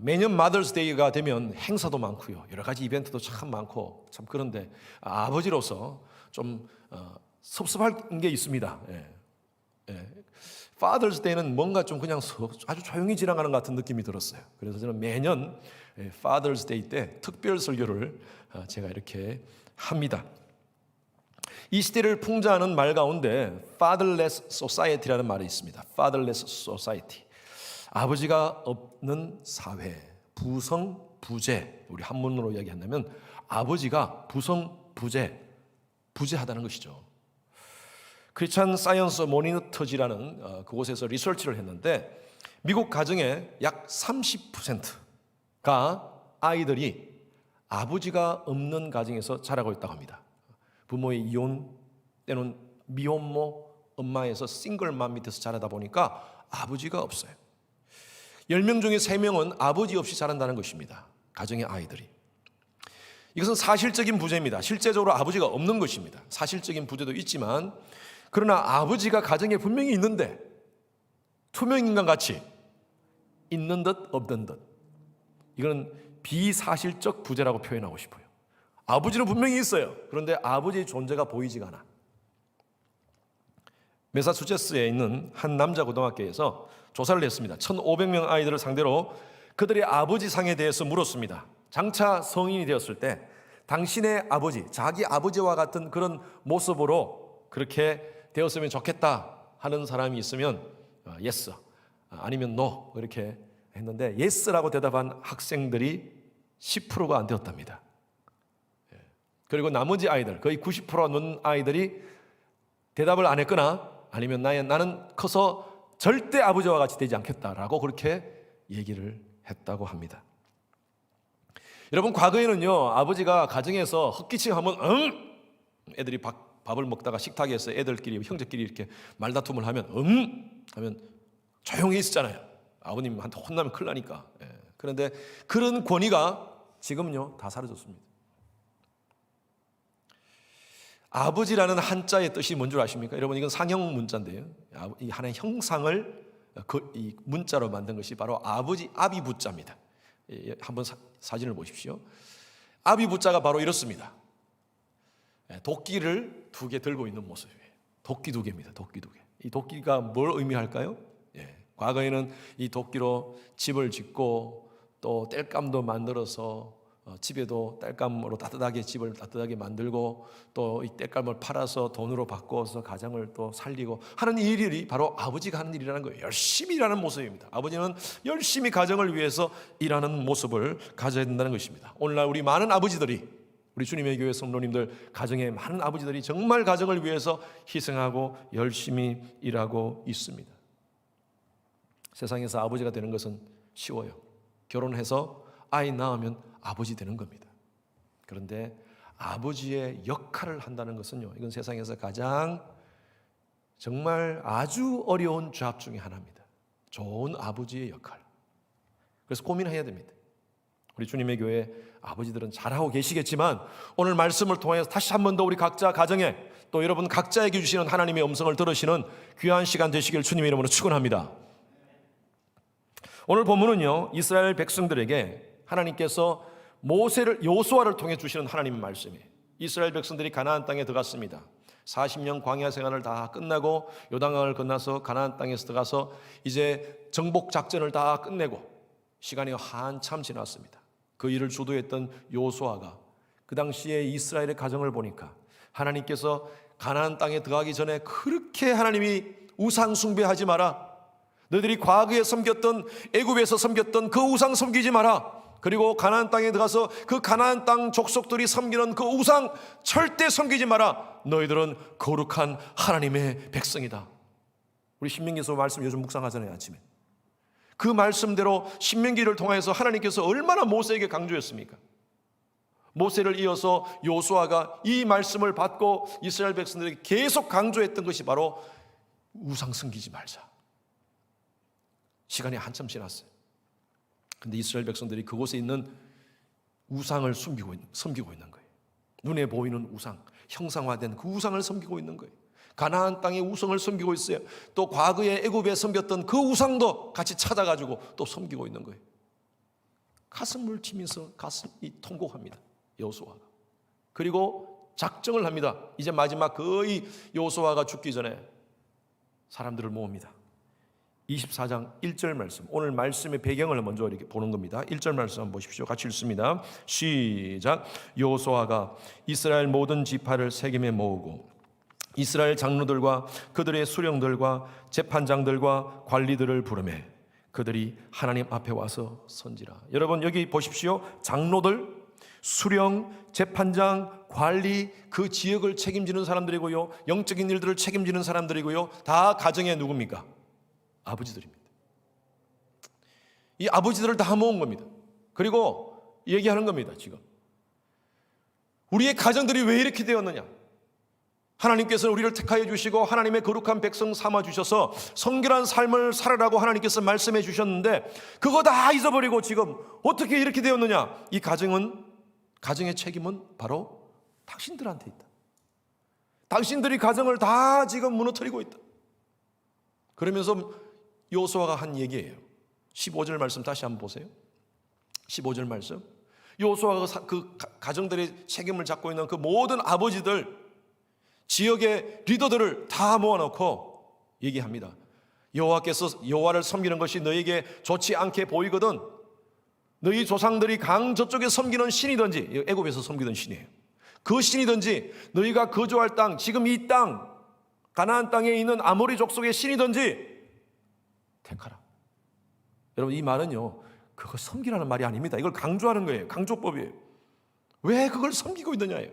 매년 마더스데이가 되면 행사도 많고요, 여러 가지 이벤트도 참 많고, 참 그런데 아버지로서 좀 섭섭한 게 있습니다. Father's Day는 뭔가 좀 그냥 아주 조용히 지나가는 것 같은 느낌이 들었어요. 그래서 저는 매년 Father's Day 때 특별 설교를 제가 이렇게 합니다. 이 시대를 풍자하는 말 가운데 Fatherless Society라는 말이 있습니다. Fatherless Society, 아버지가 없는 사회, 부성부재. 우리 한문으로 이야기한다면 아버지가 부재하다는 것이죠. 크리스찬 사이언스 모니터지라는 그곳에서 리서치를 했는데, 미국 가정의 약 30%가 아이들이 아버지가 없는 가정에서 자라고 있다고 합니다. 부모의 이혼 때는 미혼모 엄마에서 싱글맘 밑에서 자라다 보니까 아버지가 없어요. 10명 중에 3명은 아버지 없이 자란다는 것입니다, 가정의 아이들이. 이것은 사실적인 부재입니다. 실제적으로 아버지가 없는 것입니다. 사실적인 부재도 있지만, 그러나 아버지가 가정에 분명히 있는데 투명인간 같이 있는 듯 없는 듯, 이건 비사실적 부재라고 표현하고 싶어요. 아버지는 분명히 있어요. 그런데 아버지의 존재가 보이지가 않아. 매사추세츠에 있는 한 남자 고등학교에서 조사를 했습니다. 1,500명 아이들을 상대로 그들의 아버지 상에 대해서 물었습니다. 장차 성인이 되었을 때 당신의 아버지, 자기 아버지와 같은 그런 모습으로 그렇게 되었으면 좋겠다 하는 사람이 있으면 yes, 아니면 no 이렇게 했는데, yes라고 대답한 학생들이 10%가 안 되었답니다. 그리고 나머지 아이들, 거의 90%가 넘는 아이들이 대답을 안 했거나 아니면 나는 커서 절대 아버지와 같이 되지 않겠다라고 그렇게 얘기를 했다고 합니다. 여러분, 과거에는요, 아버지가 가정에서 헛기침 하면 애들이 밥을 먹다가 식탁에서 애들끼리, 형제끼리 이렇게 말다툼을 하면 하면 조용히 있었잖아요. 아버님한테 혼나면 큰일 나니까. 그런데 그런 권위가 지금은요 다 사라졌습니다. 아버지라는 한자의 뜻이 뭔 줄 아십니까? 여러분, 이건 상형 문자인데요, 이 하나의 형상을 이 문자로 만든 것이 바로 아비부자입니다. 한번 사진을 보십시오. 아비부자가 바로 이렇습니다. 도끼를 2개 들고 있는 모습이에요. 도끼 2개입니다. 도끼 2개. 이 도끼가 뭘 의미할까요? 과거에는 이 도끼로 집을 짓고 또 땔감도 만들어서 집에도 땔감으로 따뜻하게 집을 따뜻하게 만들고, 또 이 땔감을 팔아서 돈으로 바꿔서 가정을 또 살리고 하는 일이 바로 아버지가 하는 일이라는 거예요. 열심히 일하는 모습입니다. 아버지는 열심히 가정을 위해서 일하는 모습을 가져야 된다는 것입니다. 오늘날 우리 많은 아버지들이, 우리 주님의 교회 성도님들 가정에 많은 아버지들이 정말 가정을 위해서 희생하고 열심히 일하고 있습니다. 세상에서 아버지가 되는 것은 쉬워요. 결혼해서 아이 낳으면 아버지 되는 겁니다. 그런데 아버지의 역할을 한다는 것은요, 이건 세상에서 가장 정말 아주 어려운 잡 중에 하나입니다. 좋은 아버지의 역할. 그래서 고민해야 됩니다. 우리 주님의 교회 아버지들은 잘하고 계시겠지만, 오늘 말씀을 통해서 다시 한 번 더 우리 각자 가정에, 또 여러분 각자에게 주시는 하나님의 음성을 들으시는 귀한 시간 되시길 주님의 이름으로 축원합니다. 오늘 본문은요, 이스라엘 백성들에게 하나님께서 요수아를 통해 주시는 하나님의 말씀이에요. 이스라엘 백성들이 가나안 땅에 들어갔습니다. 40년 광야 생활을 다 끝나고 요단강을 건너서 가나안 땅에서 들어가서 이제 정복 작전을 다 끝내고 시간이 한참 지났습니다. 그 일을 주도했던 요수아가 그 당시에 이스라엘의 가정을 보니까 하나님께서 가나안 땅에 들어가기 전에 그렇게 하나님이 우상 숭배하지 마라, 너희들이 과거에 섬겼던, 애굽에서 섬겼던 그 우상 섬기지 마라, 그리고 가나안 땅에 들어가서 그 가나안 땅 족속들이 섬기는 그 우상 절대 섬기지 마라, 너희들은 거룩한 하나님의 백성이다. 우리 신명기에서 말씀 요즘 묵상하잖아요, 아침에. 그 말씀대로 신명기를 통해서 하나님께서 얼마나 모세에게 강조했습니까? 모세를 이어서 요수아가 이 말씀을 받고 이스라엘 백성들에게 계속 강조했던 것이 바로 우상 섬기지 말자. 시간이 한참 지났어요. 근데 이스라엘 백성들이 그곳에 있는 우상을 섬기고 있는 거예요. 눈에 보이는 우상, 형상화된 그 우상을 섬기고 있는 거예요. 가나안 땅의 우상을 섬기고 있어요. 또 과거에 애굽에 섬겼던 그 우상도 같이 찾아가지고 또 섬기고 있는 거예요. 가슴을 치면서 가슴이 통곡합니다. 여호수아가. 그리고 작정을 합니다. 이제 마지막 거의 여호수아가 죽기 전에 사람들을 모읍니다. 24장 1절 말씀, 오늘 말씀의 배경을 먼저 이렇게 보는 겁니다. 1절 말씀 한번 보십시오. 같이 읽습니다. 시작. 여호수아가 이스라엘 모든 지파를 세겜에 모으고 이스라엘 장로들과 그들의 수령들과 재판장들과 관리들을 부르매 그들이 하나님 앞에 와서 선지라. 여러분 여기 보십시오. 장로들, 수령, 재판장, 관리, 그 지역을 책임지는 사람들이고요, 영적인 일들을 책임지는 사람들이고요, 다 가정의 누굽니까? 아버지들입니다. 이 아버지들을 다 모은 겁니다. 그리고 얘기하는 겁니다. 지금 우리의 가정들이 왜 이렇게 되었느냐? 하나님께서 우리를 택하여 주시고 하나님의 거룩한 백성 삼아 주셔서 성결한 삶을 살아라고 하나님께서 말씀해 주셨는데 그거 다 잊어버리고 지금 어떻게 이렇게 되었느냐? 이 가정의 책임은 바로 당신들한테 있다. 당신들이 가정을 다 지금 무너뜨리고 있다. 그러면서 여호수아가 한 얘기예요. 15절 말씀 다시 한번 보세요. 15절 말씀. 여호수아가 그 가정들의 책임을 잡고 있는 그 모든 아버지들, 지역의 리더들을 다 모아놓고 얘기합니다. 여호와께서 여호와를 섬기는 것이 너에게 좋지 않게 보이거든 너희 조상들이 강 저쪽에 섬기는 신이든지, 애굽에서 섬기던 신이에요. 그 신이든지 너희가 거주할 땅, 지금 이 땅 가나안 땅에 있는 아모리 족속의 신이든지 택하라. 여러분 이 말은요, 그거 섬기라는 말이 아닙니다. 이걸 강조하는 거예요. 강조법이에요. 왜 그걸 섬기고 있느냐예요.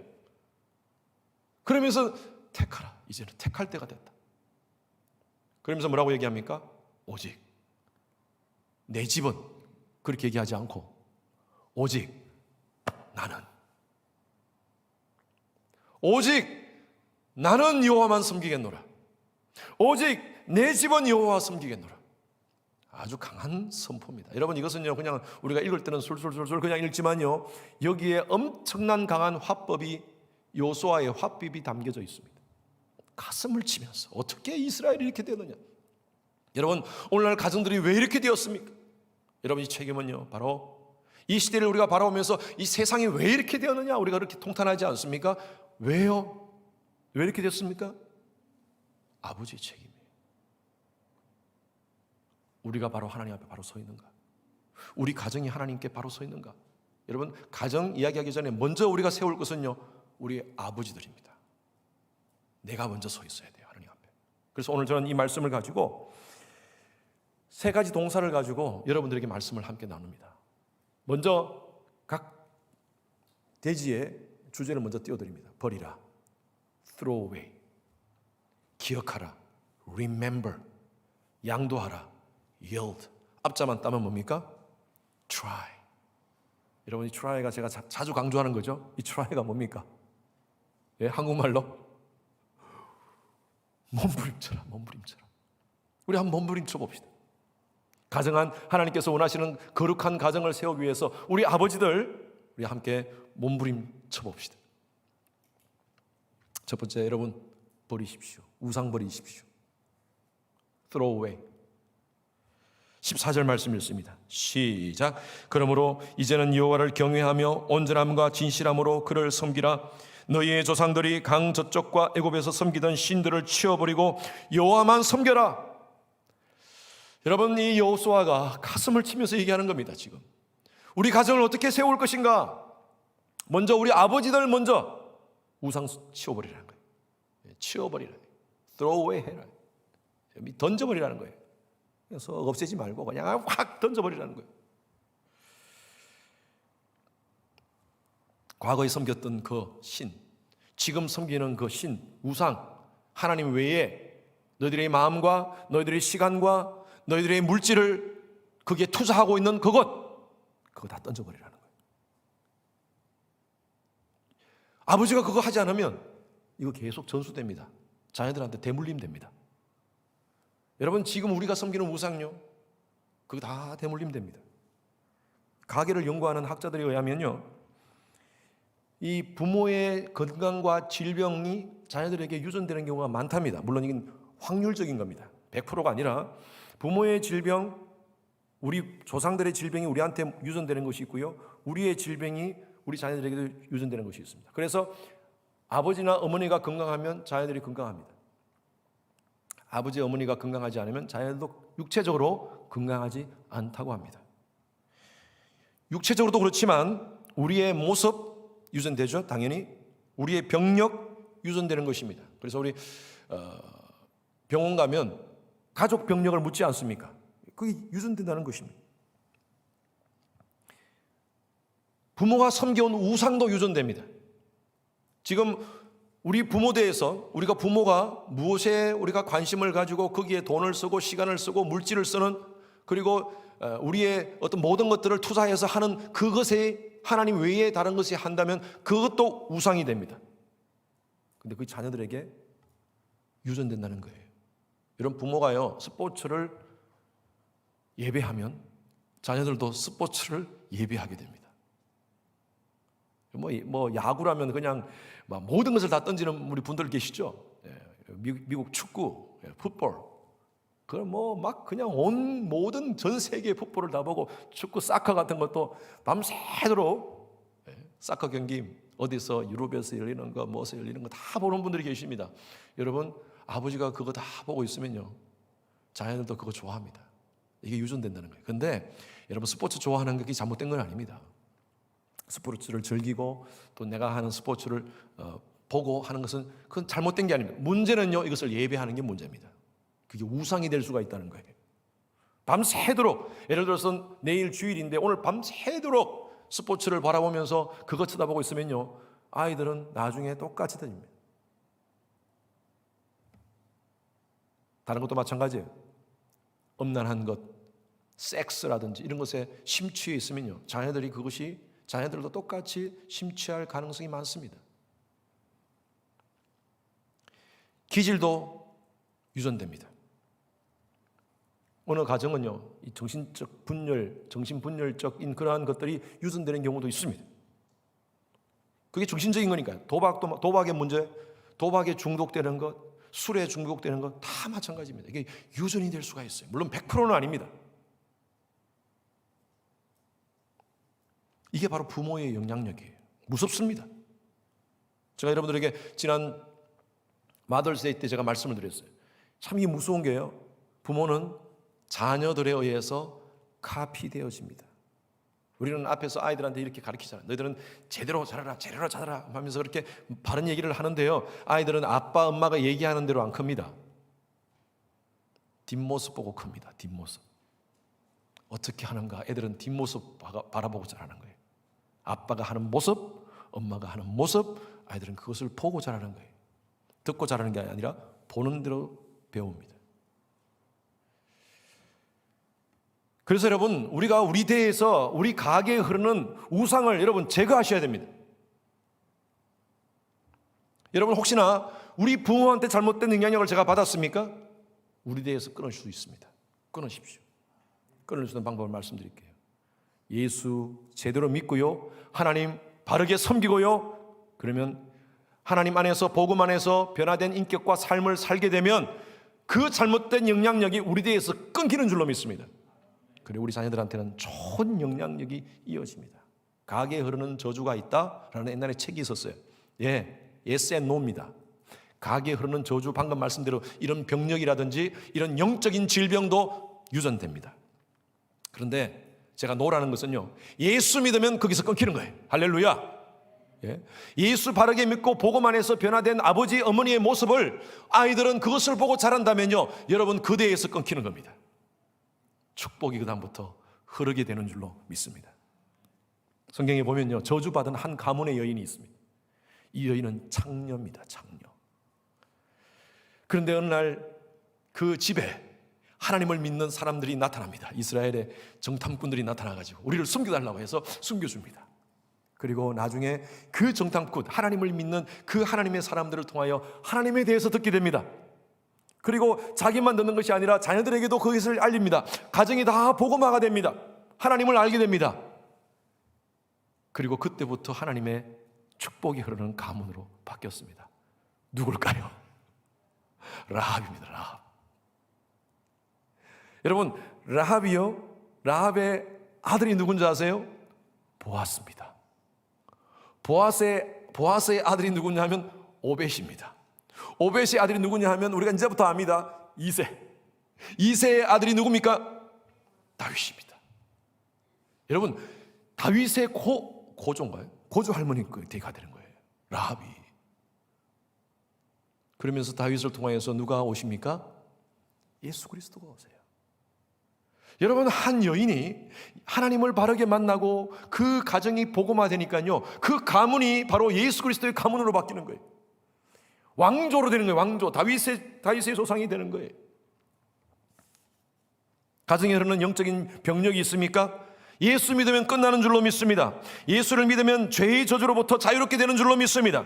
그러면서 택하라. 이제는 택할 때가 됐다. 그러면서 뭐라고 얘기합니까? 오직 내 집은 그렇게 얘기하지 않고 오직 나는 여호와만 섬기겠노라. 오직 내 집은 여호와 섬기겠노라. 아주 강한 선포입니다. 여러분 이것은요 그냥 우리가 읽을 때는 술술술술 그냥 읽지만요 여기에 엄청난 강한 화법이 여호수아의 화법이 담겨져 있습니다. 가슴을 치면서 어떻게 이스라엘이 이렇게 되느냐. 여러분 오늘날 가정들이 왜 이렇게 되었습니까? 여러분 이 책임은요 바로 이 시대를 우리가 바라보면서 이 세상이 왜 이렇게 되었느냐 우리가 그렇게 통탄하지 않습니까? 왜요? 왜 이렇게 됐습니까? 아버지의 책임이에요. 우리가 바로 하나님 앞에 바로 서 있는가? 우리 가정이 하나님께 바로 서 있는가? 여러분 가정 이야기하기 전에 먼저 우리가 세울 것은요 우리 아버지들입니다. 내가 먼저 서 있어야 돼요 하나님 앞에. 그래서 오늘 저는 이 말씀을 가지고 세 가지 동사를 가지고 여러분들에게 말씀을 함께 나눕니다. 먼저 각 대지의 주제를 먼저 띄워드립니다. 버리라, throw away, 기억하라, remember, 양도하라, yield. 앞자만 따면 뭡니까? try. 여러분 이 try가 제가 자주 강조하는 거죠. 이 try가 뭡니까? 예, 한국말로 몸부림쳐라. 우리 한번 몸부림쳐 봅시다. 가정한 하나님께서 원하시는 거룩한 가정을 세우기 위해서 우리 아버지들 우리 함께 몸부림쳐 봅시다. 첫 번째 여러분 버리십시오. 우상 버리십시오. throw away. 14절 말씀 읽습니다. 시작. 그러므로 이제는 여호와를 경외하며 온전함과 진실함으로 그를 섬기라. 너희의 조상들이 강 저쪽과 애굽에서 섬기던 신들을 치워버리고 여호와만 섬겨라. 여러분 이 여호수아가 가슴을 치면서 얘기하는 겁니다. 지금 우리 가정을 어떻게 세울 것인가? 먼저 우리 아버지들 먼저 우상 치워버리라는 거예요. 치워버리라. throw away 해라. 던져버리라는 거예요. 그래서 없애지 말고 그냥 확 던져버리라는 거예요. 과거에 섬겼던 그 신, 지금 섬기는 그 신, 우상, 하나님 외에 너희들의 마음과 너희들의 시간과 너희들의 물질을 거기에 투자하고 있는 그거 다 던져버리라는 거예요. 아버지가 그거 하지 않으면 이거 계속 전수됩니다. 자녀들한테 대물림 됩니다. 여러분 지금 우리가 섬기는 우상요 그거 다 대물림 됩니다. 가계를 연구하는 학자들에 의하면요 이 부모의 건강과 질병이 자녀들에게 유전되는 경우가 많답니다. 물론 이건 확률적인 겁니다. 100%가 아니라 부모의 질병, 우리 조상들의 질병이 우리한테 유전되는 것이 있고요, 우리의 질병이 우리 자녀들에게도 유전되는 것이 있습니다. 그래서 아버지나 어머니가 건강하면 자녀들이 건강합니다. 아버지 어머니가 건강하지 않으면 자녀들도 육체적으로 건강하지 않다고 합니다. 육체적으로도 그렇지만 우리의 모습 유전되죠. 당연히 우리의 병력 유전되는 것입니다. 그래서 우리 병원 가면 가족 병력을 묻지 않습니까? 그게 유전된다는 것입니다. 부모가 섬겨온 우상도 유전됩니다. 지금 우리 부모대에서 우리가 부모가 무엇에 우리가 관심을 가지고 거기에 돈을 쓰고 시간을 쓰고 물질을 쓰는, 그리고 우리의 어떤 모든 것들을 투자해서 하는 그것에 하나님 외에 다른 것이 한다면 그것도 우상이 됩니다. 근데 그 자녀들에게 유전된다는 거예요. 이런 부모가요, 스포츠를 예배하면 자녀들도 스포츠를 예배하게 됩니다. 뭐 야구라면 그냥 모든 것을 다 던지는 우리 분들 계시죠? 미국 축구, 풋볼. 그럼 막 그냥 모든 전 세계의 풋볼을 다 보고, 축구, 사커 같은 것도 밤새도록 사커 경기 어디서 유럽에서 열리는 거, 뭐서 열리는 거 다 보는 분들이 계십니다. 여러분, 아버지가 그거 다 보고 있으면요, 자녀들도 그거 좋아합니다. 이게 유전된다는 거예요. 근데 여러분, 스포츠 좋아하는 게 잘못된 건 아닙니다. 스포츠를 즐기고 또 내가 하는 스포츠를 보고 하는 것은 그건 잘못된 게 아닙니다. 문제는요, 이것을 예배하는 게 문제입니다. 그게 우상이 될 수가 있다는 거예요. 밤새도록, 예를 들어서 내일 주일인데 오늘 밤새도록 스포츠를 바라보면서 그것 쳐다보고 있으면요, 아이들은 나중에 똑같이 됩니다. 다른 것도 마찬가지예요. 음란한 것, 섹스라든지 이런 것에 심취해 있으면요, 자녀들도 똑같이 심취할 가능성이 많습니다. 기질도 유전됩니다. 어느 가정은요, 이 정신적 분열, 정신분열적인 그러한 것들이 유전되는 경우도 있습니다. 그게 정신적인 거니까요. 도박의 문제, 도박에 중독되는 것, 술에 중독되는 것 다 마찬가지입니다. 이게 유전이 될 수가 있어요. 물론 100%는 아닙니다. 이게 바로 부모의 영향력이에요. 무섭습니다. 제가 여러분들에게 지난 마더스데이 때 제가 말씀을 드렸어요. 참 이게 무서운 게요, 부모는 자녀들에 의해서 카피되어집니다. 우리는 앞에서 아이들한테 이렇게 가르치잖아요. 너희들은 제대로 자라라, 제대로 자라라 하면서 그렇게 바른 얘기를 하는데요, 아이들은 아빠, 엄마가 얘기하는 대로 안 큽니다. 뒷모습 보고 큽니다. 뒷모습. 어떻게 하는가, 애들은 뒷모습 바라보고 자라는 거예요. 아빠가 하는 모습, 엄마가 하는 모습, 아이들은 그것을 보고 자라는 거예요. 듣고 자라는 게 아니라 보는 대로 배웁니다. 그래서 여러분, 우리가 우리 대에서 우리 가게에 흐르는 우상을 여러분 제거하셔야 됩니다. 여러분, 혹시나 우리 부모한테 잘못된 영향력을 제가 받았습니까? 우리 대에서 끊을 수 있습니다. 끊으십시오. 끊을 수 있는 방법을 말씀드릴게요. 예수 제대로 믿고요, 하나님 바르게 섬기고요, 그러면 하나님 안에서, 복음 안에서 변화된 인격과 삶을 살게 되면 그 잘못된 영향력이 우리 대에서 끊기는 줄로 믿습니다. 그리고 우리 자녀들한테는 좋은 영향력이 이어집니다. 가게에 흐르는 저주가 있다라는 옛날에 책이 있었어요. yes and no입니다. 가게에 흐르는 저주, 방금 말씀대로 이런 병력이라든지 이런 영적인 질병도 유전됩니다. 그런데 제가 노라는 것은요, 예수 믿으면 거기서 끊기는 거예요. 할렐루야. 예수 바르게 믿고 복음 안에서 변화된 아버지, 어머니의 모습을 아이들은 그것을 보고 자란다면요, 여러분 그 대에서 끊기는 겁니다. 축복이 그다음부터 흐르게 되는 줄로 믿습니다. 성경에 보면요, 저주받은 한 가문의 여인이 있습니다. 이 여인은 창녀입니다. 창녀. 그런데 어느 날 그 집에 하나님을 믿는 사람들이 나타납니다. 이스라엘의 정탐꾼들이 나타나가지고 우리를 숨겨달라고 해서 숨겨줍니다. 그리고 나중에 그 정탐꾼, 하나님을 믿는 그 하나님의 사람들을 통하여 하나님에 대해서 듣게 됩니다. 그리고 자기만 듣는 것이 아니라 자녀들에게도 그것을 알립니다. 가정이 다 복음화가 됩니다. 하나님을 알게 됩니다. 그리고 그때부터 하나님의 축복이 흐르는 가문으로 바뀌었습니다. 누굴까요? 라합입니다. 라합. 여러분, 라합이요, 라합의 아들이 누군지 아세요? 보아스입니다. 보아스의 아들이 누구냐 하면 오벳입니다. 오벳의 아들이 누구냐 하면 우리가 이제부터 압니다. 이새의 아들이 누굽니까? 다윗입니다. 여러분, 다윗의 고조인가요? 고조 할머니 댁가 되는 거예요, 라합이. 그러면서 다윗을 통하여서 누가 오십니까? 예수 그리스도가 오세요. 여러분, 한 여인이 하나님을 바르게 만나고 그 가정이 복음화되니까요, 그 가문이 바로 예수 그리스도의 가문으로 바뀌는 거예요. 왕조로 되는 거예요. 왕조. 다윗의 조상이 되는 거예요. 가정에 흐르는 영적인 병력이 있습니까? 예수 믿으면 끝나는 줄로 믿습니다. 예수를 믿으면 죄의 저주로부터 자유롭게 되는 줄로 믿습니다.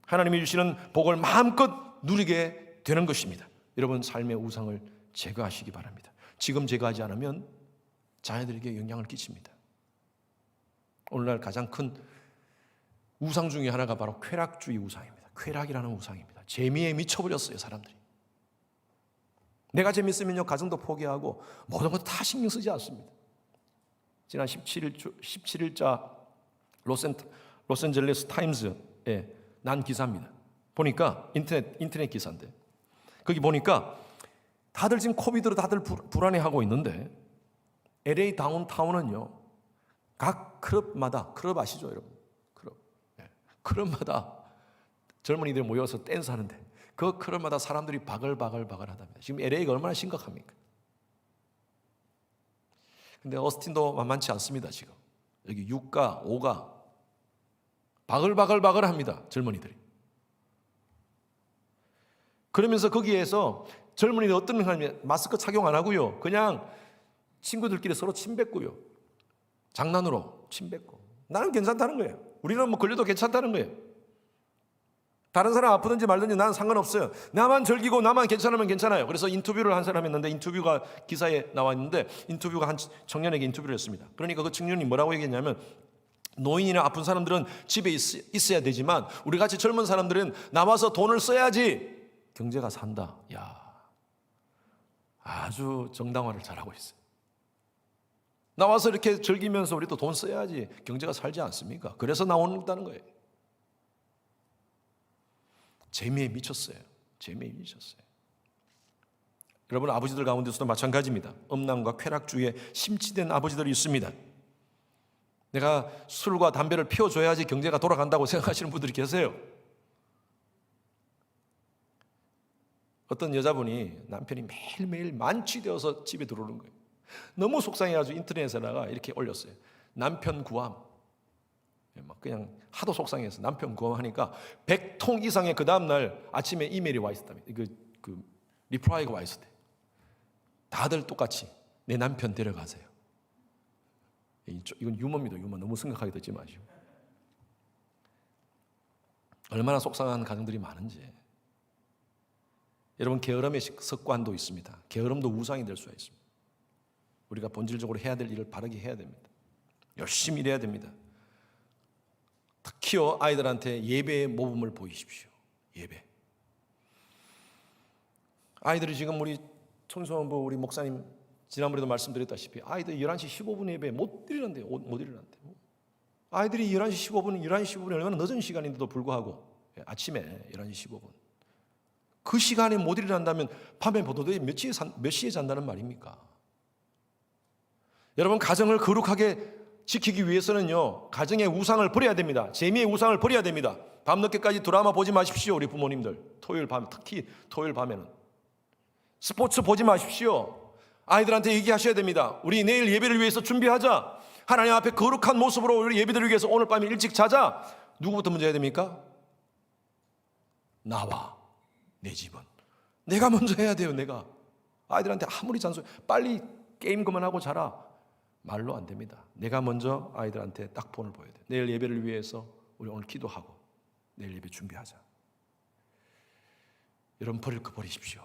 하나님이 주시는 복을 마음껏 누리게 되는 것입니다. 여러분, 삶의 우상을 제거하시기 바랍니다. 지금 제거하지 않으면 자녀들에게 영향을 끼칩니다. 오늘날 가장 큰 우상 중에 하나가 바로 쾌락주의 우상입니다. 쾌락이라는 우상입니다. 재미에 미쳐버렸어요, 사람들이. 내가 재밌으면요, 가정도 포기하고 모든 것도 다 신경 쓰지 않습니다. 지난 17일자 로스앤젤레스 타임즈에 난 기사입니다. 보니까 인터넷 기사인데, 거기 보니까 다들 지금 코비드로 다들 불안해하고 있는데, LA 다운타운은요, 각 클럽마다, 클럽 아시죠, 여러분? 클럽마다 젊은이들이 모여서 댄스 하는데, 그 클럽마다 사람들이 바글바글하답니다. 지금 LA가 얼마나 심각합니까? 근데 어스틴도 만만치 않습니다. 지금 여기 6가 5가 바글바글합니다, 젊은이들이. 그러면서 거기에서 젊은이들 어떤 하냐면 마스크 착용 안 하고요, 그냥 친구들끼리 서로 침 뱉고요, 장난으로 침 뱉고. 나는 괜찮다는 거예요. 우리는 뭐 걸려도 괜찮다는 거예요. 다른 사람 아프든지 말든지 나는 상관없어요. 나만 즐기고 나만 괜찮으면 괜찮아요. 그래서 인터뷰를 한 사람이 있는데, 인터뷰가 기사에 나와 있는데, 인터뷰가 한 청년에게 인터뷰를 했습니다. 그러니까 그 청년이 뭐라고 얘기했냐면, 노인이나 아픈 사람들은 집에 있어야 되지만 우리같이 젊은 사람들은 나와서 돈을 써야지 경제가 산다. 야, 아주 정당화를 잘하고 있어요. 나와서 이렇게 즐기면서 우리도 돈 써야지 경제가 살지 않습니까? 그래서 나온다는 거예요. 재미에 미쳤어요. 재미에 미쳤어요. 여러분, 아버지들 가운데서도 마찬가지입니다. 음란과 쾌락주의에 심취된 아버지들이 있습니다. 내가 술과 담배를 피워줘야지 경제가 돌아간다고 생각하시는 분들이 계세요. 어떤 여자분이 남편이 매일매일 만취되어서 집에 들어오는 거예요. 너무 속상해가지고 인터넷에다가 이렇게 올렸어요. 남편 구함. 막 그냥 하도 속상해서 남편 구함하니까 100통 이상의 그 다음날 아침에 이메일이 와 있었답니다. 그 리플라이가 와 있었대요. 다들 똑같이 내 남편 데려가세요. 이건 유머입니다. 유머. 너무 심각하게 듣지 마시고. 얼마나 속상한 가정들이 많은지. 여러분, 게으름의 습관도 있습니다. 게으름도 우상이 될 수가 있습니다. 우리가 본질적으로 해야 될 일을 바르게 해야 됩니다. 열심히 일해야 됩니다. 특히요, 아이들한테 예배의 모범을 보이십시오. 예배. 아이들이 지금 우리 청소년부 우리 목사님 지난번에도 말씀드렸다시피 아이들 11시 15분 예배 못 드리는데요. 못 드리는데. 아이들이 11시 15분이 얼마나 늦은 시간인데도 불구하고 아침에 11시 15분. 그 시간에 못 일어난다면 밤에 보도에 몇 시에 잔다는 말입니까? 여러분, 가정을 거룩하게 지키기 위해서는요, 가정의 우상을 버려야 됩니다. 재미의 우상을 버려야 됩니다. 밤늦게까지 드라마 보지 마십시오, 우리 부모님들. 토요일 밤, 특히 토요일 밤에는. 스포츠 보지 마십시오. 아이들한테 얘기하셔야 됩니다. 우리 내일 예배를 위해서 준비하자. 하나님 앞에 거룩한 모습으로 우리 예배를 위해서 오늘 밤에 일찍 자자. 누구부터 먼저 해야 됩니까? 나와 내 집은. 내가 먼저 해야 돼요. 내가. 아이들한테 아무리 잔소리, 빨리 게임 그만하고 자라. 말로 안 됩니다. 내가 먼저 아이들한테 딱 본을 보여야 돼요. 내일 예배를 위해서 우리 오늘 기도하고 내일 예배 준비하자. 여러분, 버릴 거 버리십시오.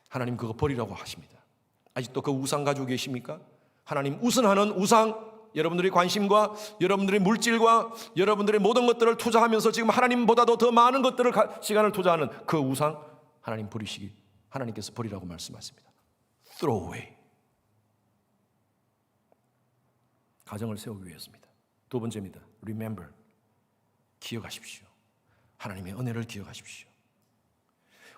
하나님 그거 버리라고 하십니다. 아직도 그 우상 가지고 계십니까? 하나님 우선하는 우상, 여러분들의 관심과 여러분들의 물질과 여러분들의 모든 것들을 투자하면서 지금 하나님보다도 더 많은 것들을 시간을 투자하는 그 우상, 하나님 버리시기, 하나님께서 버리라고 말씀하십니다. Throw away. 가정을 세우기 위해서입니다. 두 번째입니다. Remember. 기억하십시오. 하나님의 은혜를 기억하십시오.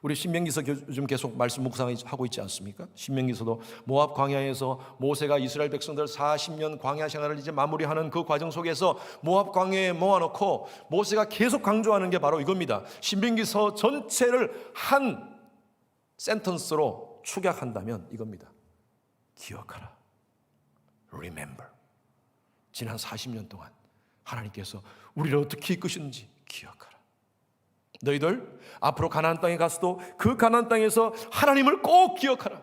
우리 신명기서 요즘 계속 말씀 묵상하고 있지 않습니까? 신명기서도 모압 광야에서 모세가 이스라엘 백성들 40년 광야 생활을 이제 마무리하는 그 과정 속에서 모압 광야에 모아놓고 모세가 계속 강조하는 게 바로 이겁니다. 신명기서 전체를 한 센텐스로 축약한다면 이겁니다. 기억하라. Remember. 지난 40년 동안 하나님께서 우리를 어떻게 이끄시는지 기억하라. 너희들 앞으로 가나안 땅에 가서도 그 가나안 땅에서 하나님을 꼭 기억하라.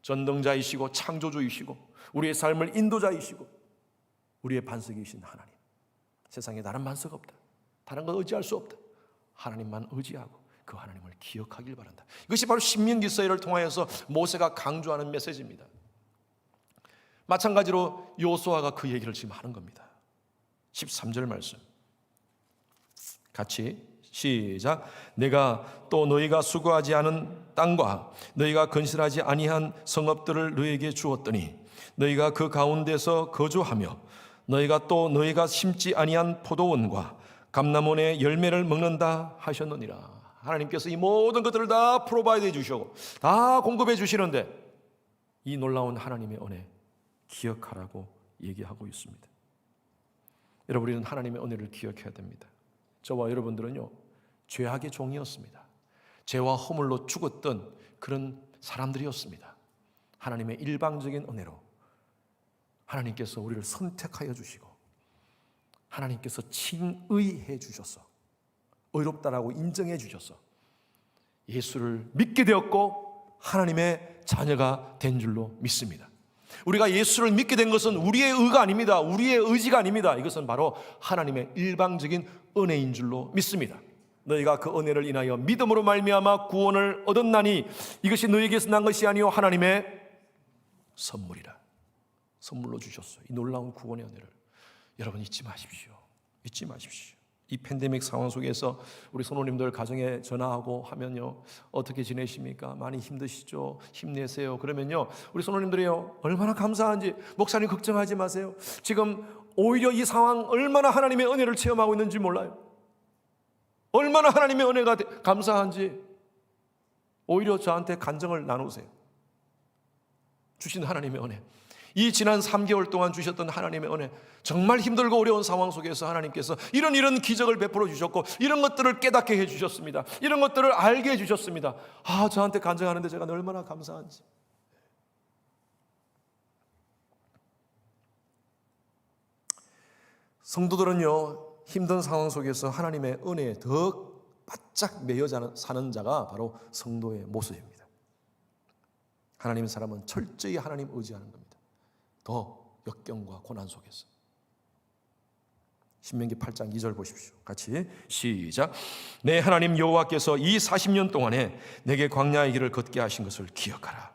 전능자이시고 창조주이시고 우리의 삶을 인도자이시고 우리의 반석이신 하나님. 세상에 다른 반석 없다. 다른 것 의지할 수 없다. 하나님만 의지하고 그 하나님을 기억하길 바란다. 이것이 바로 신명기서를 통하여서 모세가 강조하는 메시지입니다. 마찬가지로 요수아가 그 얘기를 지금 하는 겁니다. 13절 말씀 같이 시작. 내가 또 너희가 수고하지 않은 땅과 너희가 건실하지 아니한 성읍들을 너희에게 주었더니 너희가 그 가운데서 거주하며 너희가 또 너희가 심지 아니한 포도원과 감람원의 열매를 먹는다 하셨느니라. 하나님께서 이 모든 것들을 다 프로바이드 해 주시고 다 공급해 주시는데 이 놀라운 하나님의 은혜 기억하라고 얘기하고 있습니다. 여러분, 우리는 하나님의 은혜를 기억해야 됩니다. 저와 여러분들은요, 죄악의 종이었습니다. 죄와 허물로 죽었던 그런 사람들이었습니다. 하나님의 일방적인 은혜로 하나님께서 우리를 선택하여 주시고 하나님께서 칭의해 주셔서 의롭다라고 인정해 주셔서 예수를 믿게 되었고 하나님의 자녀가 된 줄로 믿습니다. 우리가 예수를 믿게 된 것은 우리의 의가 아닙니다. 우리의 의지가 아닙니다. 이것은 바로 하나님의 일방적인 은혜인 줄로 믿습니다. 너희가 그 은혜를 인하여 믿음으로 말미암아 구원을 얻었나니 이것이 너희에게서 난 것이 아니요 하나님의 선물이라. 선물로 주셨어요. 이 놀라운 구원의 은혜를 여러분 잊지 마십시오. 잊지 마십시오. 이 팬데믹 상황 속에서 우리 선호님들 가정에 전화하고 하면요, 어떻게 지내십니까? 많이 힘드시죠? 힘내세요. 그러면요, 우리 선호님들이요, 얼마나 감사한지. 목사님 걱정하지 마세요. 지금 오히려 이 상황 얼마나 하나님의 은혜를 체험하고 있는지 몰라요. 얼마나 하나님의 은혜가 감사한지 오히려 저한테 간증을 나누세요. 주신 하나님의 은혜, 이 지난 3개월 동안 주셨던 하나님의 은혜, 정말 힘들고 어려운 상황 속에서 하나님께서 이런 기적을 베풀어 주셨고 이런 것들을 깨닫게 해주셨습니다. 이런 것들을 알게 해주셨습니다. 저한테 간증하는데 제가 얼마나 감사한지. 성도들은요, 힘든 상황 속에서 하나님의 은혜에 더 바짝 매여 사는 자가 바로 성도의 모습입니다. 하나님의 사람은 철저히 하나님 의지하는 겁니다. 더 역경과 고난 속에서. 신명기 8장 2절 보십시오. 같이 시작. 내 하나님 여호와께서 이 40년 동안에 내게 광야의 길을 걷게 하신 것을 기억하라.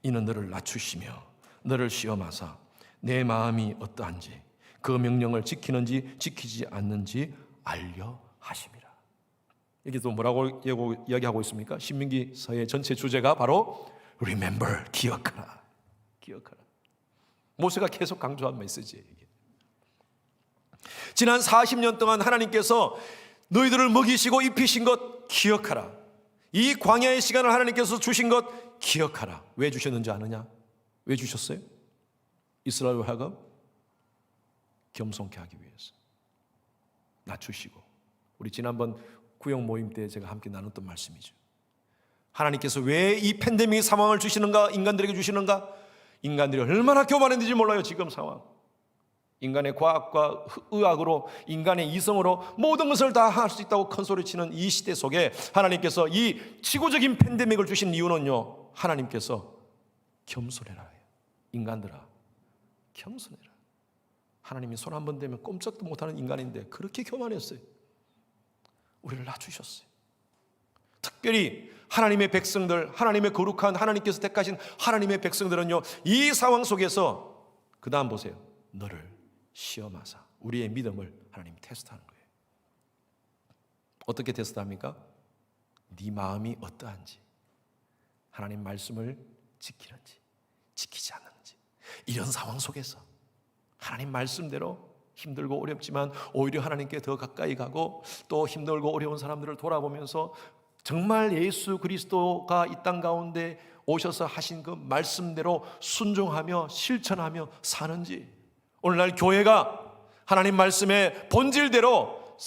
이는 너를 낮추시며 너를 시험하사 내 마음이 어떠한지 그 명령을 지키는지 지키지 않는지 알려 하심이라. 여기 또 뭐라고 이야기하고 있습니까? 신명기서의 전체 주제가 바로 Remember, 기억하라. 기억하라. 모세가 계속 강조한 메시지예요. 지난 40년 동안 하나님께서 너희들을 먹이시고 입히신 것 기억하라. 이 광야의 시간을 하나님께서 주신 것 기억하라. 왜 주셨는지 아느냐? 왜 주셨어요? 이스라엘을 하여금 겸손케 하기 위해서. 낮추시고. 우리 지난번 구역 모임 때 제가 함께 나눴던 말씀이죠. 하나님께서 왜 이 팬데믹 상황을 주시는가? 인간들에게 주시는가? 인간들이 얼마나 교만했는지 몰라요. 지금 상황. 인간의 과학과 의학으로, 인간의 이성으로 모든 것을 다 할 수 있다고 큰소리치는 이 시대 속에 하나님께서 이 지구적인 팬데믹을 주신 이유는요, 하나님께서 겸손해라. 인간들아, 겸손해라. 하나님이 손 한 번 대면 꼼짝도 못하는 인간인데 그렇게 교만했어요. 우리를 낮추셨어요. 특별히 하나님의 백성들, 하나님의 거룩한 하나님께서 택하신 하나님의 백성들은요, 이 상황 속에서 그 다음 보세요. 너를 시험하사 우리의 믿음을 하나님 테스트하는 거예요. 어떻게 테스트합니까? 네 마음이 어떠한지, 하나님 말씀을 지키는지 지키지 않는지, 이런 상황 속에서 하나님 말씀대로 힘들고 어렵지만 오히려 하나님께 더 가까이 가고 또 힘들고 어려운 사람들을 돌아보면서 정말 예수 그리스도가 이 땅 가운데 오셔서 하신 그 말씀대로 순종하며 실천하며 사는지, 오늘날 교회가 하나님 말씀의 본질대로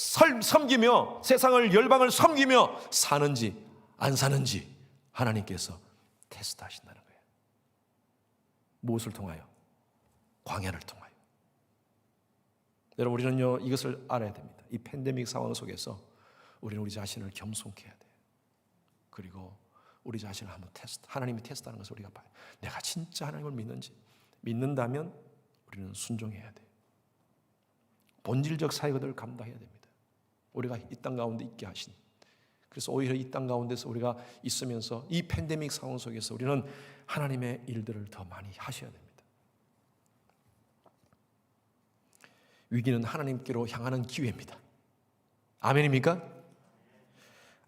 섬기며 세상을 열방을 섬기며 사는지 안 사는지 하나님께서 테스트하신다는 거예요. 무엇을 통하여? 광야를 통하여. 여러분, 우리는요 이것을 알아야 됩니다. 이 팬데믹 상황 속에서 우리는 우리 자신을 겸손케 해야 돼요. 그리고 우리 자신을 한번 하나님이 테스트하는 것을 우리가 봐요. 내가 진짜 하나님을 믿는지, 믿는다면 우리는 순종해야 돼요. 본질적 사역을 감당해야 됩니다. 우리가 이 땅 가운데 있게 하신, 그래서 오히려 이 땅 가운데서 우리가 있으면서 이 팬데믹 상황 속에서 우리는 하나님의 일들을 더 많이 하셔야 됩니다. 위기는 하나님께로 향하는 기회입니다. 아멘입니까?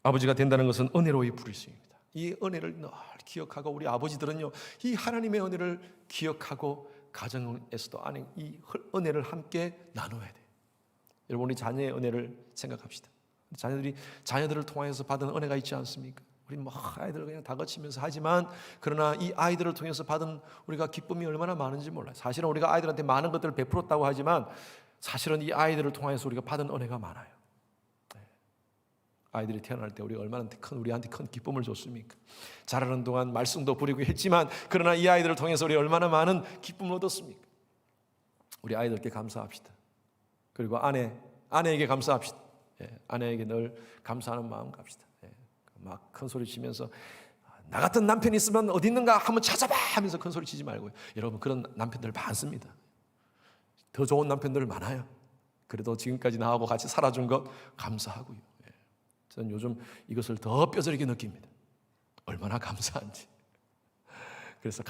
아버지가 된다는 것은 은혜로이 부르심입니다. 이 은혜를 늘 기억하고, 우리 아버지들은요 이 하나님의 은혜를 기억하고 가정에서도 이 은혜를 함께 나눠야 돼요. 여러분, 우리 자녀의 은혜를 생각합시다. 자녀들을 통해서 받은 은혜가 있지 않습니까? 우리 아이들 그냥 다 거치면서 하지만, 그러나 이 아이들을 통해서 받은 우리가 기쁨이 얼마나 많은지 몰라요. 사실은 우리가 아이들한테 많은 것들을 베풀었다고 하지만 사실은 이 아이들을 통해서 우리가 받은 은혜가 많아요. 아이들이 태어날 때 우리가 얼마나 우리한테 큰 기쁨을 줬습니까? 자라는 동안 말썽도 부리고 했지만, 그러나 이 아이들을 통해서 우리 얼마나 많은 기쁨을 얻었습니까? 우리 아이들께 감사합시다. 그리고 아내에게 감사합시다. 아내에게 늘 감사하는 마음 갑시다. 막 큰 소리 치면서 나 같은 남편이 있으면 어디 있는가 한번 찾아봐 하면서 큰 소리 치지 말고요. 여러분, 그런 남편들 많습니다. 더 좋은 남편들 많아요. 그래도 지금까지 나하고 같이 살아준 것 감사하고요. 저는 요즘 이것을 더 뼈저리게 느낍니다. 얼마나 감사한지. 그래서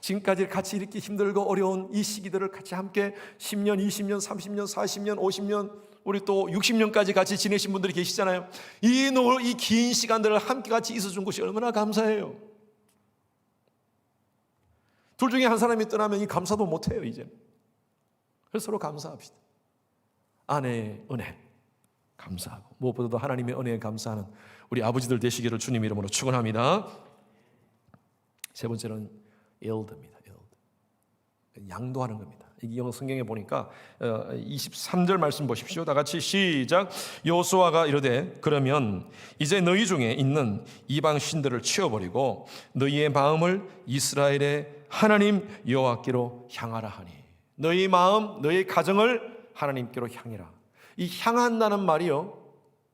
지금까지 같이 이렇게 힘들고 어려운 이 시기들을 같이 함께 10년, 20년, 30년, 40년, 50년, 우리 또 60년까지 같이 지내신 분들이 계시잖아요. 이 긴 시간들을 함께 같이 있어준 것이 얼마나 감사해요. 둘 중에 한 사람이 떠나면 이 감사도 못해요, 이제는. 그래서 서로 감사합시다. 아내의 은혜 감사하고, 무엇보다도 하나님의 은혜에 감사하는 우리 아버지들 되시기를 주님 이름으로 축원합니다. 세 번째는 yield입니다. 양도하는 겁니다. 이 영어 성경에 보니까 23절 말씀 보십시오. 다 같이 시작. 여호수아가 이르되 그러면 이제 너희 중에 있는 이방 신들을 치워버리고 너희의 마음을 이스라엘의 하나님 여호와께로 향하라 하니. 너희 마음, 너희 가정을 하나님께로 향해라. 이 향한다는 말이요,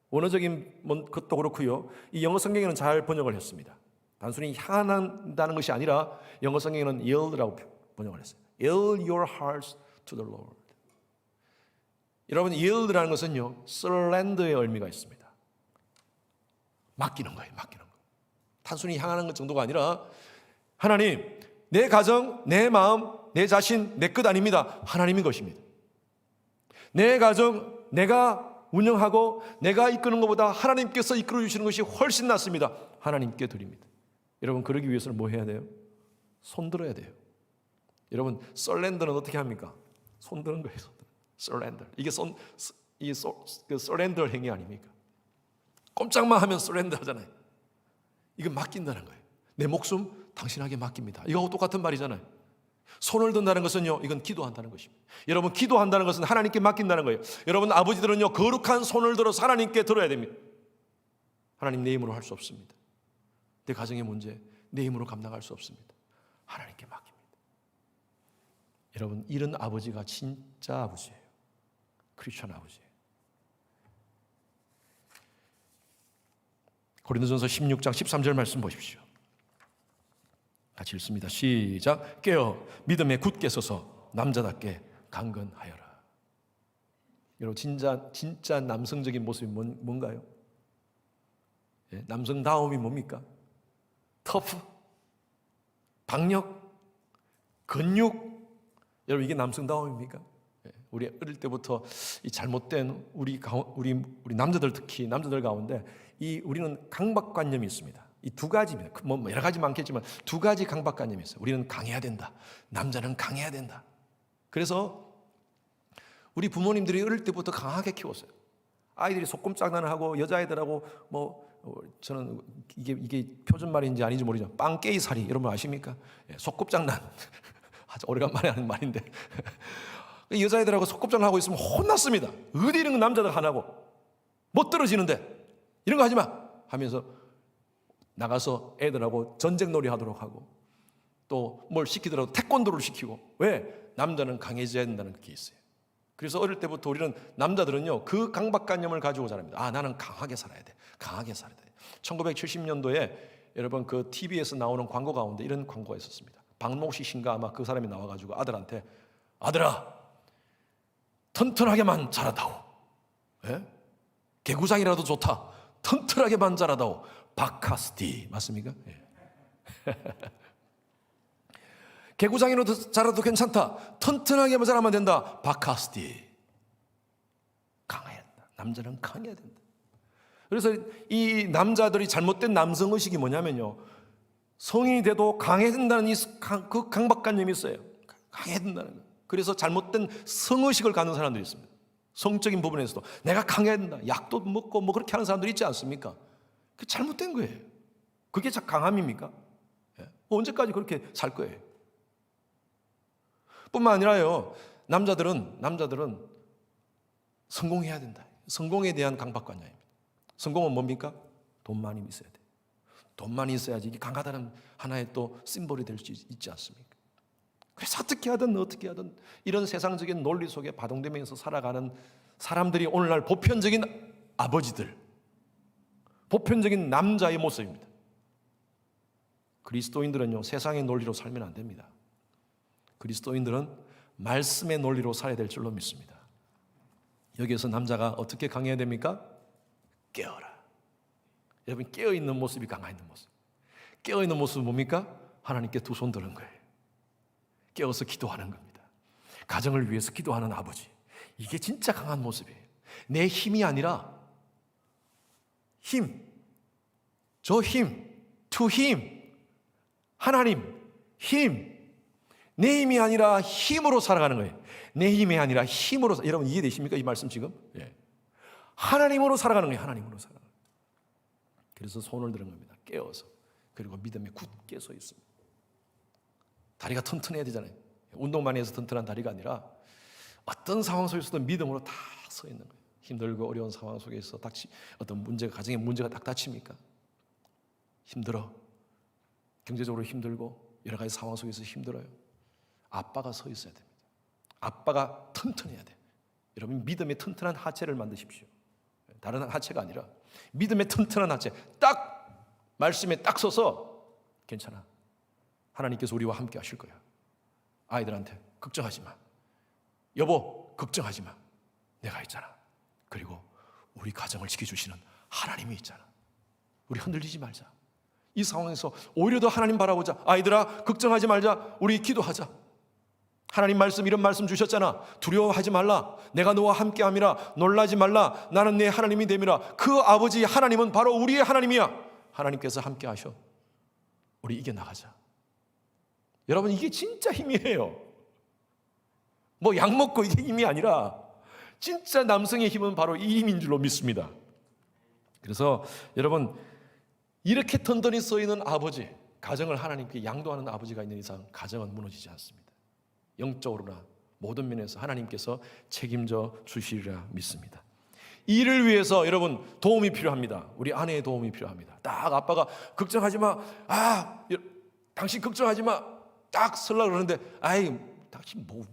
원어적인 것도 그렇고요, 이 영어 성경에는 잘 번역을 했습니다. 단순히 향한다는 것이 아니라 영어 성경에는 yield라고 번역을 했어요. Yield your hearts to the Lord. 여러분, yield라는 것은요 surrender의 의미가 있습니다. 맡기는 거예요. 맡기는 거. 단순히 향하는 것 정도가 아니라, 하나님, 내 가정, 내 마음, 내 자신, 내 것 아닙니다. 하나님의 것입니다. 내 가정 내가 운영하고 내가 이끄는 것보다 하나님께서 이끌어 주시는 것이 훨씬 낫습니다. 하나님께 드립니다. 여러분, 그러기 위해서는 뭐 해야 돼요? 손 들어야 돼요. 여러분, surrender는 어떻게 합니까? 손 드는 거예요. surrender. 이게 그 surrender 행위 아닙니까? 꼼짝만 하면 surrender 하잖아요. 이거 맡긴다는 거예요. 내 목숨 당신에게 맡깁니다. 이거하고 똑같은 말이잖아요. 손을 든다는 것은요, 이건 기도한다는 것입니다. 여러분, 기도한다는 것은 하나님께 맡긴다는 거예요. 여러분, 아버지들은요 거룩한 손을 들어서 하나님께 들어야 됩니다. 하나님, 내 힘으로 할 수 없습니다. 내 가정의 문제 내 힘으로 감당할 수 없습니다. 하나님께 맡깁니다. 여러분, 이런 아버지가 진짜 아버지예요. 크리스천 아버지예요. 고린도전서 16장 13절 말씀 보십시오. 같이 읽습니다. 시작. 깨어 믿음에 굳게 서서 남자답게 강건하여라. 여러분, 진짜 남성적인 모습이 뭔가요? 예, 남성다움이 뭡니까? 터프, 박력, 근육. 여러분, 이게 남성다움입니까? 예, 우리 어릴 때부터 이 잘못된 우리 남자들, 특히 남자들 가운데 우리는 강박관념이 있습니다. 이 두 가지입니다. 뭐 여러 가지 많겠지만 두 가지 강박관념이 있어요. 우리는 강해야 된다. 남자는 강해야 된다. 그래서 우리 부모님들이 어릴 때부터 강하게 키웠어요. 아이들이 소꿉장난을 하고 여자아이들하고 저는 이게 표준말인지 아닌지 모르죠. 빵깨이살이 여러분 아십니까? 소꿉장난. 아주 오래간만에 하는 말인데 여자애들하고 소꿉장난하고 있으면 혼났습니다. 어디 이런 건 남자들 하나고 못 떨어지는데 이런 거 하지 마 하면서 나가서 애들하고 전쟁놀이 하도록 하고 또 뭘 시키더라도 태권도를 시키고. 왜? 남자는 강해져야 된다는 게 있어요. 그래서 어릴 때부터 우리는 남자들은요 그 강박관념을 가지고 자랍니다. 나는 강하게 살아야 돼. 강하게 살아야 돼. 1970년도에 여러분 그 TV에서 나오는 광고 가운데 이런 광고가 있었습니다. 박노시 씨인가 아마 그 사람이 나와가지고 아들한테 아들아 튼튼하게만 자라다오. 예? 개구장이라도 좋다. 튼튼하게만 자라다오. 바카스티 맞습니까? 예. 개구장이라도 자라도 괜찮다. 튼튼하게만 자라면 된다. 바카스티. 강해야 된다. 남자는 강해야 된다. 그래서 이 남자들이 잘못된 남성의식이 뭐냐면요, 성인이 돼도 강해야 된다는 그 강박관념이 있어요. 강해야 된다는 거. 그래서 잘못된 성의식을 갖는 사람들이 있습니다. 성적인 부분에서도 내가 강해야 된다. 약도 먹고 뭐 그렇게 하는 사람들이 있지 않습니까? 그게 잘못된 거예요. 그게 강함입니까? 언제까지 그렇게 살 거예요? 뿐만 아니라요, 남자들은 성공해야 된다. 성공에 대한 강박관념입니다. 성공은 뭡니까? 돈 많이 있어야 돼. 돈 많이 있어야지 이게 강하다는 하나의 또 심볼이 될 수 있지 않습니까? 그래서 어떻게 하든 이런 세상적인 논리 속에 바동되면서 살아가는 사람들이 오늘날 보편적인 아버지들, 보편적인 남자의 모습입니다. 그리스도인들은요 세상의 논리로 살면 안 됩니다. 그리스도인들은 말씀의 논리로 살아야 될 줄로 믿습니다. 여기에서 남자가 어떻게 강해야 됩니까? 깨어라. 여러분 깨어있는 모습이 강해있는 모습. 깨어있는 모습은 뭡니까? 하나님께 두 손 드는 거예요. 깨어서 기도하는 겁니다. 가정을 위해서 기도하는 아버지. 이게 진짜 강한 모습이에요. 내 힘이 아니라 힘, 저 힘, to him, 하나님, 힘. 내 힘이 아니라 힘으로 살아가는 거예요. 내 힘이 아니라 힘으로. 여러분 이해되십니까? 이 말씀 지금? 예. 하나님으로 살아가는 거예요. 하나님으로 살아가는 거예요. 그래서 손을 드는 겁니다. 깨어서. 그리고 믿음에 굳게 서 있습니다. 다리가 튼튼해야 되잖아요. 운동 많이 해서 튼튼한 다리가 아니라 어떤 상황 속에서도 믿음으로 다 서 있는 거예요. 힘들고 어려운 상황 속에서 어떤 문제가, 가정의 문제가 딱 닥칩니까? 힘들어. 경제적으로 힘들고 여러 가지 상황 속에서 힘들어요. 아빠가 서 있어야 됩니다. 아빠가 튼튼해야 돼. 여러분 믿음의 튼튼한 하체를 만드십시오. 다른 하체가 아니라 믿음의 튼튼한 하체. 딱 말씀에 딱 서서 괜찮아. 하나님께서 우리와 함께 하실 거야. 아이들한테 걱정하지 마. 여보 걱정하지 마. 내가 있잖아. 그리고 우리 가정을 지켜주시는 하나님이 있잖아. 우리 흔들리지 말자. 이 상황에서 오히려 더 하나님 바라보자. 아이들아 걱정하지 말자. 우리 기도하자. 하나님 말씀 이런 말씀 주셨잖아. 두려워하지 말라. 내가 너와 함께함이라. 놀라지 말라. 나는 네 하나님이 됨이라. 그 아버지 하나님은 바로 우리의 하나님이야. 하나님께서 함께하셔. 우리 이겨나가자. 여러분 이게 진짜 힘이에요. 뭐 약 먹고 이게 힘이 아니라 진짜 남성의 힘은 바로 이 힘인 줄로 믿습니다. 그래서 여러분 이렇게 든든히 서 있는 아버지, 가정을 하나님께 양도하는 아버지가 있는 이상 가정은 무너지지 않습니다. 영적으로나 모든 면에서 하나님께서 책임져 주시리라 믿습니다. 이를 위해서 여러분 도움이 필요합니다. 우리 아내의 도움이 필요합니다. 딱 아빠가 걱정하지 마. 당신 걱정하지 마. 딱 설라 그러는데 당신 뭐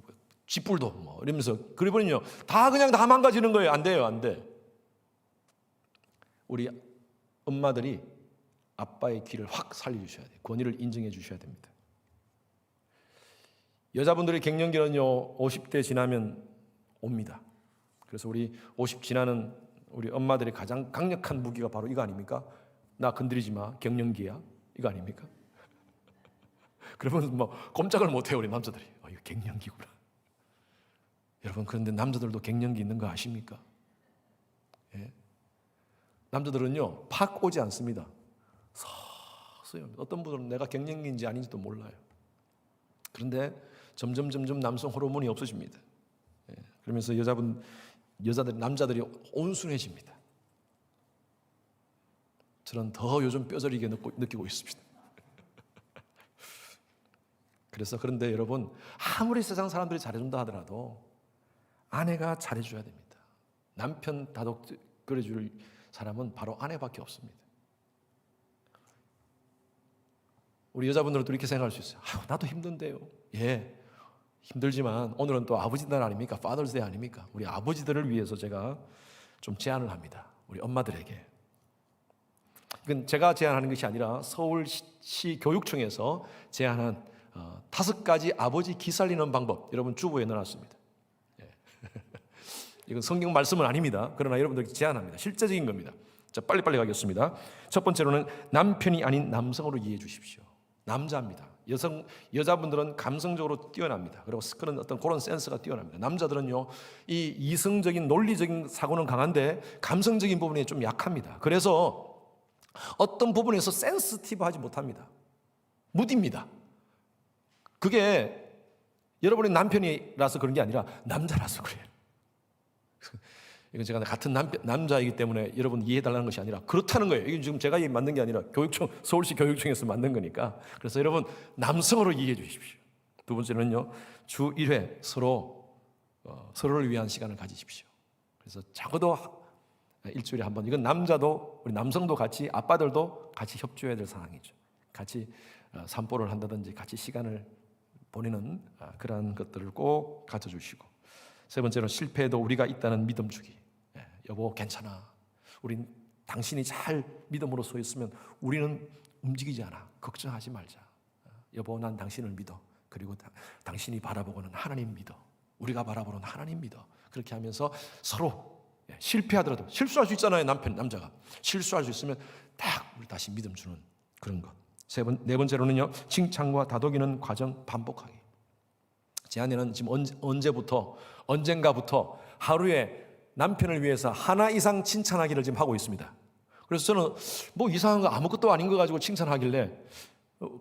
쥐뿔도 뭐 이러면서 그러면요 다 그냥 다 망가지는 거예요. 안 돼요. 안 돼. 우리 엄마들이 아빠의 길을 확 살려주셔야 돼요. 권위를 인정해 주셔야 됩니다. 여자분들의 갱년기는요 50대 지나면 옵니다. 그래서 우리 50 지나는 우리 엄마들의 가장 강력한 무기가 바로 이거 아닙니까? 나 건드리지 마. 갱년기야. 이거 아닙니까? 그러면 뭐 꼼짝을 못해요. 우리 남자들이. 이거 갱년기구나. 여러분 그런데 남자들도 갱년기 있는 거 아십니까? 예? 남자들은요 팍 오지 않습니다. 없어요. 어떤 분들은 내가 갱년기인지 아닌지도 몰라요. 그런데 점점 남성 호르몬이 없어집니다. 그러면서 남자들이 온순해집니다. 저는 더 요즘 뼈저리게 느끼고 있습니다. 그런데 여러분, 아무리 세상 사람들이 잘해준다 하더라도 아내가 잘해줘야 됩니다. 남편 다독거려줄 사람은 바로 아내밖에 없습니다. 우리 여자분들은 또 이렇게 생각할 수 있어요. 나도 힘든데요. 예, 힘들지만 오늘은 또 아버지 날 아닙니까? Father's Day 아닙니까? 우리 아버지들을 위해서 제가 좀 제안을 합니다. 우리 엄마들에게. 이건 제가 제안하는 것이 아니라 서울시 교육청에서 제안한 5가지 아버지 기살리는 방법, 여러분 주보에 넣어놨습니다. 예. 이건 성경 말씀은 아닙니다. 그러나 여러분들께 제안합니다. 실제적인 겁니다. 자, 빨리빨리 가겠습니다. 첫 번째로는 남편이 아닌 남성으로 이해해 주십시오. 남자입니다. 여자분들은 감성적으로 뛰어납니다. 그리고 그런 센스가 뛰어납니다. 남자들은요, 이 이성적인 논리적인 사고는 강한데 감성적인 부분이 좀 약합니다. 그래서 어떤 부분에서 센스티브하지 못합니다. 무디입니다. 그게 여러분의 남편이라서 그런 게 아니라 남자라서 그래요. 이건 제가 같은 남자이기 때문에 여러분 이해해달라는 것이 아니라 그렇다는 거예요. 이건 지금 제가 만든 게 아니라 서울시 교육청에서 만든 거니까. 그래서 여러분 남성으로 이해해 주십시오. 두 번째는요, 주 1회 서로를 위한 시간을 가지십시오. 그래서 적어도 일주일에 한 번. 이건 남자도 우리 남성도 같이, 아빠들도 같이 협조해야 될 상황이죠. 같이 산보를 한다든지 같이 시간을 보내는 그러한 것들을 꼭 가져주시고, 세 번째는 실패해도 우리가 있다는 믿음 주기. 여보 괜찮아. 당신이 잘 믿음으로 서 있으면 우리는 움직이지 않아. 걱정하지 말자. 여보 난 당신을 믿어. 그리고 당신이 바라보고는 하나님 믿어. 우리가 바라보는 하나님 믿어. 그렇게 하면서 서로 실패하더라도, 실수할 수 있잖아요. 남자가 실수할 수 있으면 딱 우리 다시 믿음 주는 그런 것. 네 번째로는요, 칭찬과 다독이는 과정 반복하기. 제 아내는 지금 언젠가부터 하루에 남편을 위해서 하나 이상 칭찬하기를 지금 하고 있습니다. 그래서 저는 뭐 이상한 거 아무것도 아닌 거 가지고 칭찬하길래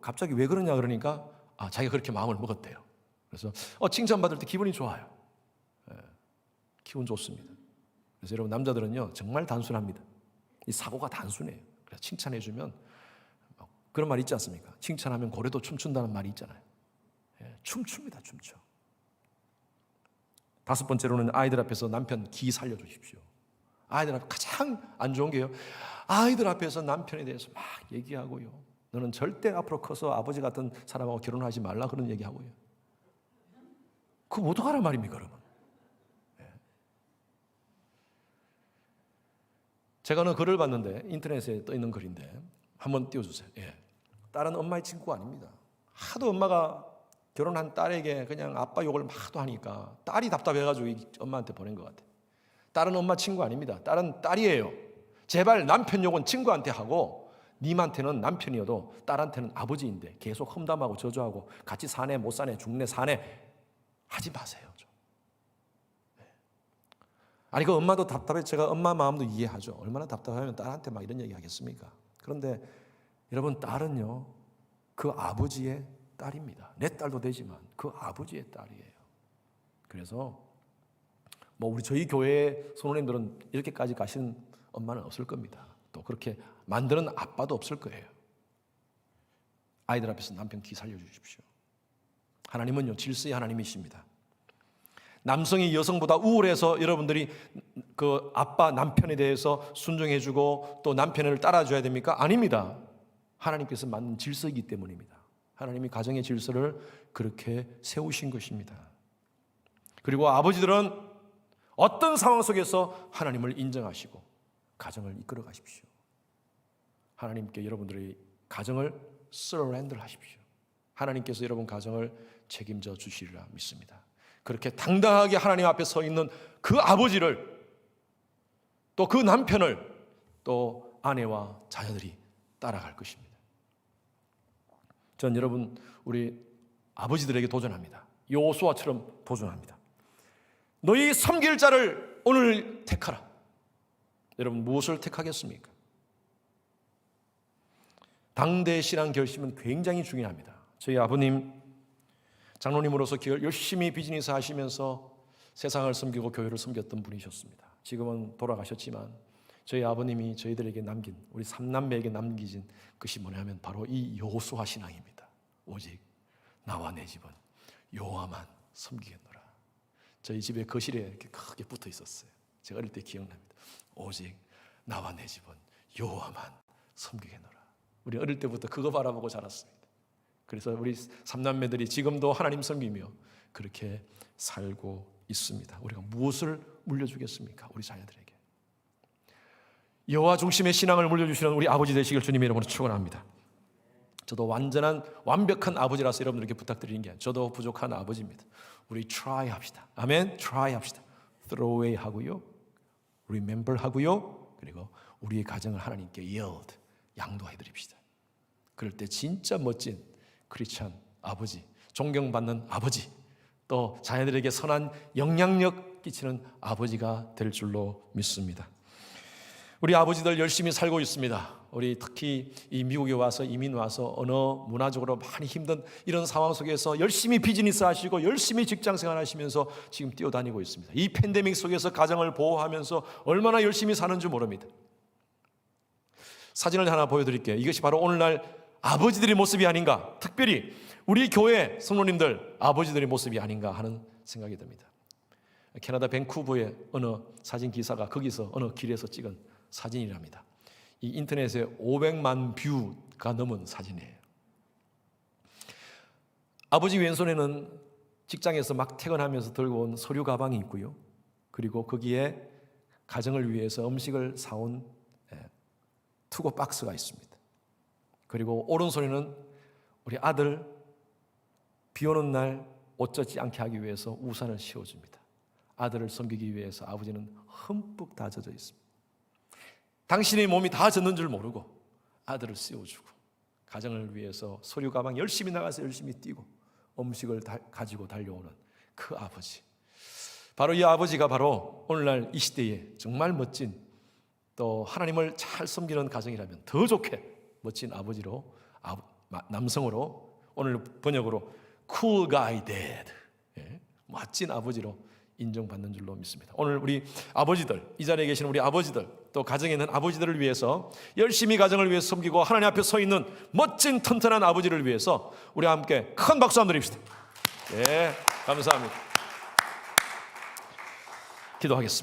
갑자기 왜 그러냐 그러니까 자기가 그렇게 마음을 먹었대요. 그래서 칭찬받을 때 기분이 좋아요. 기분 좋습니다. 그래서 여러분 남자들은요 정말 단순합니다. 이 사고가 단순해요. 그래서 칭찬해주면 그런 말 있지 않습니까? 칭찬하면 고래도 춤춘다는 말이 있잖아요. 춤춥니다. 춤춰. 다섯 번째로는 아이들 앞에서 남편 기 살려주십시오. 아이들 앞에 가장 안 좋은 게요, 아이들 앞에서 남편에 대해서 막 얘기하고요, 너는 절대 앞으로 커서 아버지 같은 사람하고 결혼하지 말라 그런 얘기하고요. 그거 어떡하란 말입니까 그러면? 제가 어느 글을 봤는데, 인터넷에 떠 있는 글인데 한번 띄워주세요. 딸은 엄마의 친구가 아닙니다. 하도 엄마가 결혼한 딸에게 그냥 아빠 욕을 하도 하니까 딸이 답답해가지고 엄마한테 보낸 것 같아요. 딸은 엄마 친구 아닙니다. 딸은 딸이에요. 제발 남편 욕은 친구한테 하고, 님한테는 남편이어도 딸한테는 아버지인데 계속 험담하고 저주하고 같이 사네 못 사네 죽네 사네 하지 마세요. 아니 그 엄마도 답답해. 제가 엄마 마음도 이해하죠. 얼마나 답답하면 딸한테 막 이런 얘기 하겠습니까? 그런데 여러분, 딸은요 그 아버지의 딸입니다. 내 딸도 되지만 그 아버지의 딸이에요. 그래서 뭐 저희 교회 선원님들은 이렇게까지 가시는 엄마는 없을 겁니다. 또 그렇게 만드는 아빠도 없을 거예요. 아이들 앞에서 남편 기 살려주십시오. 하나님은요 질서의 하나님이십니다. 남성이 여성보다 우월해서 여러분들이 그 아빠 남편에 대해서 순종해주고 또 남편을 따라줘야 됩니까? 아닙니다. 하나님께서 만든 질서이기 때문입니다. 하나님이 가정의 질서를 그렇게 세우신 것입니다. 그리고 아버지들은 어떤 상황 속에서 하나님을 인정하시고 가정을 이끌어 가십시오. 하나님께 여러분들의 가정을 서렌더 하십시오. 하나님께서 여러분 가정을 책임져 주시리라 믿습니다. 그렇게 당당하게 하나님 앞에 서 있는 그 아버지를, 또 그 남편을, 또 아내와 자녀들이 따라갈 것입니다. 전 여러분 우리 아버지들에게 도전합니다. 여호수아처럼 도전합니다. 너희 섬길 자를 오늘 택하라. 여러분 무엇을 택하겠습니까? 당대 신앙 결심은 굉장히 중요합니다. 저희 아버님 장로님으로서 열심히 비즈니스 하시면서 세상을 섬기고 교회를 섬겼던 분이셨습니다. 지금은 돌아가셨지만 저희 아버님이 저희들에게 남긴, 우리 삼남매에게 남기신 것이 뭐냐면 바로 이 여호수아 신앙입니다. 오직 나와 내 집은 여호와만 섬기겠노라. 저희 집에 거실에 이렇게 크게 붙어 있었어요. 제가 어릴 때 기억납니다. 오직 나와 내 집은 여호와만 섬기겠노라. 우리 어릴 때부터 그거 바라보고 자랐습니다. 그래서 우리 삼남매들이 지금도 하나님 섬기며 그렇게 살고 있습니다. 우리가 무엇을 물려주겠습니까? 우리 자녀들에게 여호와 중심의 신앙을 물려주시는 우리 아버지 되시길 주님의 이름으로 축원합니다. 저도 완벽한 아버지라서 여러분들께 부탁드리는 게 아니라 저도 부족한 아버지입니다. 우리 try 합시다. 아멘. try 합시다. throw away 하고요, remember 하고요, 그리고 우리의 가정을 하나님께 yield, 양도해 드립시다. 그럴 때 진짜 멋진 크리스찬 아버지, 존경받는 아버지, 또 자녀들에게 선한 영향력 끼치는 아버지가 될 줄로 믿습니다. 우리 아버지들 열심히 살고 있습니다. 우리 특히 이 미국에 와서 이민 와서 언어 문화적으로 많이 힘든 이런 상황 속에서 열심히 비즈니스 하시고 열심히 직장 생활 하시면서 지금 뛰어다니고 있습니다. 이 팬데믹 속에서 가정을 보호하면서 얼마나 열심히 사는 줄 모릅니다. 사진을 하나 보여드릴게요. 이것이 바로 오늘날 아버지들의 모습이 아닌가, 특별히 우리 교회 성도님들 아버지들의 모습이 아닌가 하는 생각이 듭니다. 캐나다 밴쿠버의 어느 사진 기사가 거기서 어느 길에서 찍은 사진이랍니다. 이 인터넷에 500만 뷰가 넘은 사진이에요. 아버지 왼손에는 직장에서 막 퇴근하면서 들고 온 서류 가방이 있고요, 그리고 거기에 가정을 위해서 음식을 사온 투고 박스가 있습니다. 그리고 오른손에는 우리 아들 비 오는 날 옷 젖지 않게 하기 위해서 우산을 씌워줍니다. 아들을 섬기기 위해서 아버지는 흠뻑 다 젖어 있습니다. 당신의 몸이 다 젖는 줄 모르고 아들을 씌워주고 가정을 위해서 소류 가방 열심히 나가서 열심히 뛰고 음식을 가지고 달려오는 그 아버지, 바로 이 아버지가 바로 오늘날 이 시대에 정말 멋진, 또 하나님을 잘 섬기는 가정이라면 더 좋게 멋진 아버지로, 남성으로, 오늘 번역으로 cool guy dad, 멋진 아버지로 인정받는 줄로 믿습니다. 오늘 우리 아버지들, 이 자리에 계시는 우리 아버지들, 또 가정에 있는 아버지들을 위해서 열심히 가정을 위해서 섬기고 하나님 앞에 서 있는 멋진 튼튼한 아버지를 위해서 우리 함께 큰 박수 한번 드립시다. 감사합니다. 기도하겠습니다.